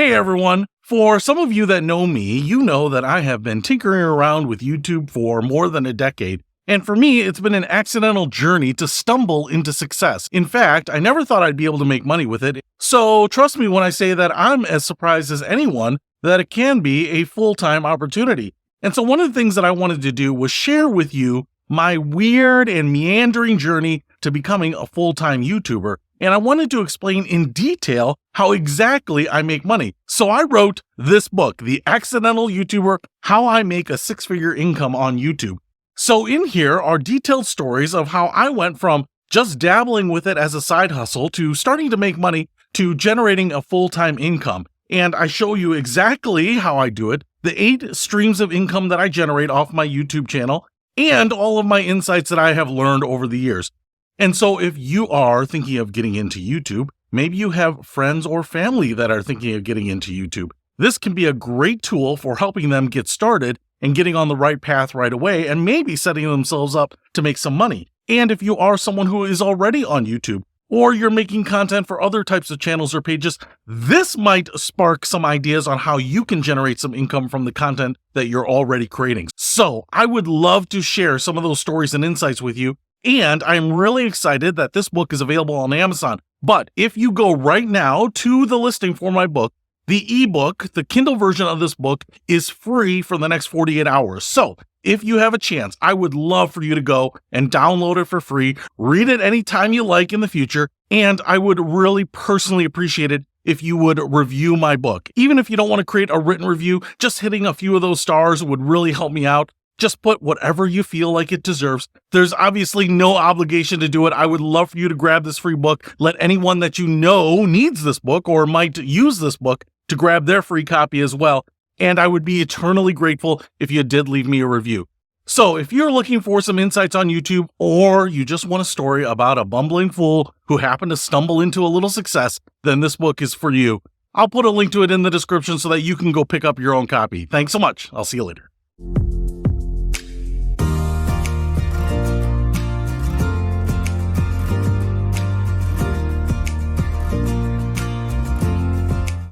Hey everyone! For some of you that know me, you know that I have been tinkering around with YouTube for more than a decade. And for me, it's been an accidental journey to stumble into success. In fact, I never thought I'd be able to make money with it. So trust me when I say that I'm as surprised as anyone that it can be a full-time opportunity. And so one of the things that I wanted to do was share with you my weird and meandering journey to becoming a full-time YouTuber. And I wanted to explain in detail how exactly I make money. So I wrote this book, The Accidental YouTuber: How I Make a Six-Figure Income on YouTube. So in here are detailed stories of how I went from just dabbling with it as a side hustle to starting to make money to generating a full-time income. And I show you exactly how I do it, the 8 streams of income that I generate off my YouTube channel, and all of my insights that I have learned over the years. And so if you are thinking of getting into YouTube, maybe you have friends or family that are thinking of getting into YouTube, this can be a great tool for helping them get started and getting on the right path right away and maybe setting themselves up to make some money. And if you are someone who is already on YouTube, or you're making content for other types of channels or pages, this might spark some ideas on how you can generate some income from the content that you're already creating. So I would love to share some of those stories and insights with you. And I'm really excited that this book is available on Amazon. But if you go right now to the listing for my book, the ebook, the Kindle version of this book, is free for the next 48 hours. So if you have a chance, I would love for you to go and download it for free, read it anytime you like in the future, and I would really personally appreciate it if you would review my book. Even if you don't want to create a written review, just hitting a few of those stars would really help me out. Just put whatever you feel like it deserves. There's obviously no obligation to do it. I would love for you to grab this free book. Let anyone that you know needs this book or might use this book to grab their free copy as well. And I would be eternally grateful if you did leave me a review. So if you're looking for some insights on YouTube, or you just want a story about a bumbling fool who happened to stumble into a little success, then this book is for you. I'll put a link to it in the description so that you can go pick up your own copy. Thanks so much. I'll see you later.